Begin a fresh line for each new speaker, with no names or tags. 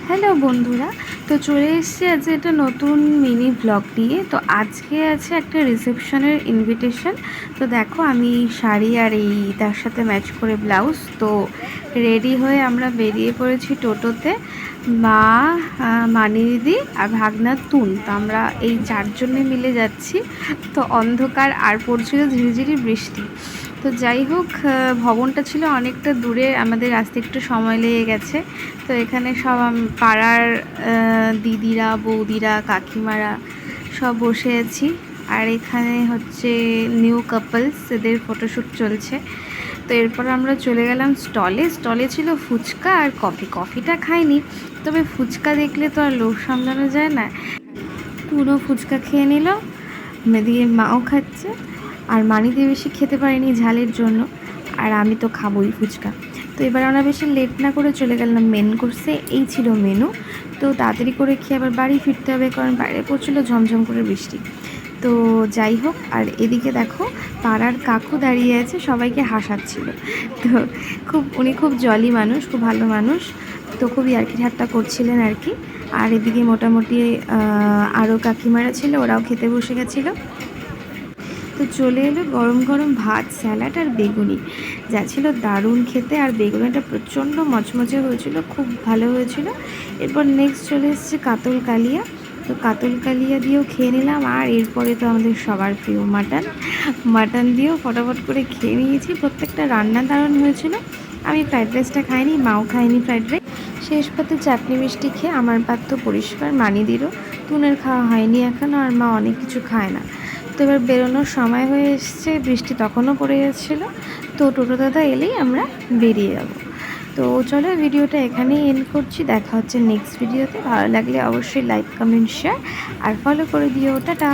Hello বন্ধুরা, তো চলে এসেছি আজ একটা নতুন মিনি ব্লগ নিয়ে। তো আজকে আছে একটা রিসেপশনের ইনভিটেশন। তো দেখো আমি শাড়ি আর এই তার সাথে ম্যাচ করে ব্লাউজ, তো রেডি হয়ে আমরা বেরিয়ে পড়েছি টোটোতে। মা, মানি দিদি আর ভাগনা তুন, তো আমরা এই চারজনে মিলে যাচ্ছি। তো অন্ধকার আর পড়ছিল ঝিরিঝিরি বৃষ্টি। তো যাই হোক, ভবনটা ছিল অনেকটা দূরে, আমাদের আসতে একটু সময় লেগে গেছে। তো এখানে সব পাড়ার দিদিরা, বৌদিরা, কাকিমারা সব বসে আছি। আর এখানে হচ্ছে নিউ কাপলস, এদের ফটোশ্যুট চলছে। তো এরপর আমরা চলে গেলাম স্টলে। স্টলে ছিল ফুচকা আর কফি। কফিটা খাইনি, তবে ফুচকা দেখলে তো আর লোভ সামলানো যায় না। পুরো ফুচকা খেয়ে নিল, দিয়ে মাও খাচ্ছে। আর মানিতে বেশি খেতে পারিনি ঝালের জন্য, আর আমি তো খাবোই ফুচকা। তো এবার আমরা বেশি লেট না করে চলে গেলাম মেন কোর্সে। এই ছিল মেনু। তো তাড়াতাড়ি করে খেয়ে আবার বাড়ি ফিরতে হবে, কারণ বাইরে পড়ছিল ঝমঝম করে বৃষ্টি। তো যাই হোক, আর এদিকে দেখো পাড়ার কাকু দাঁড়িয়ে আছে, সবাইকে হাসাচ্ছিল। তো উনি খুব জলি মানুষ, খুব ভালো মানুষ। তো খুব ইয়ার্কি ঠাট্টা করছিলেন আর কি। আর এদিকে মোটামুটি আরও কাকিমারা ছিল, ওরাও খেতে বসে গেছিলো। তো চলে এলো গরম গরম ভাত, স্যালাড আর বেগুনি, যা ছিল দারুণ খেতে। আর বেগুনিটা প্রচণ্ড মচমচে হয়েছিল, খুব ভালো হয়েছিল। এরপর নেক্সট চলে এসেছে কাতল কালিয়া। তো কাতল কালিয়া দিয়েও খেয়ে নিলাম। আর এরপরে তো আমাদের সবার প্রিয় মাটন দিয়েও ফটাফট করে খেয়ে নিয়েছি। প্রত্যেকটা রান্না দারুণ হয়েছিল। আমি ফ্রাইড রাইসটা খাইনি, মাও খায়নি ফ্রাইড রাইস। শেষ পাতে চাটনি মিষ্টি খেয়ে আমার পাত্র পরিষ্কার, মানিদিরও। তুনের খাওয়া হয়নি এখনও, আর মা অনেক কিছু খায় না। তো এবার বেরোনোর সময় হয়ে এসছে, বৃষ্টি তখনও পড়ে যাচ্ছিলো। তো টোটো দাদা এলেই আমরা বেরিয়ে যাব। তো চলো ভিডিওটা এখানেই এন্ড করছি। দেখা হচ্ছে নেক্সট ভিডিওতে। ভালো লাগলে অবশ্যই লাইক, কমেন্ট, শেয়ার আর ফলো করে দিও। টাটা।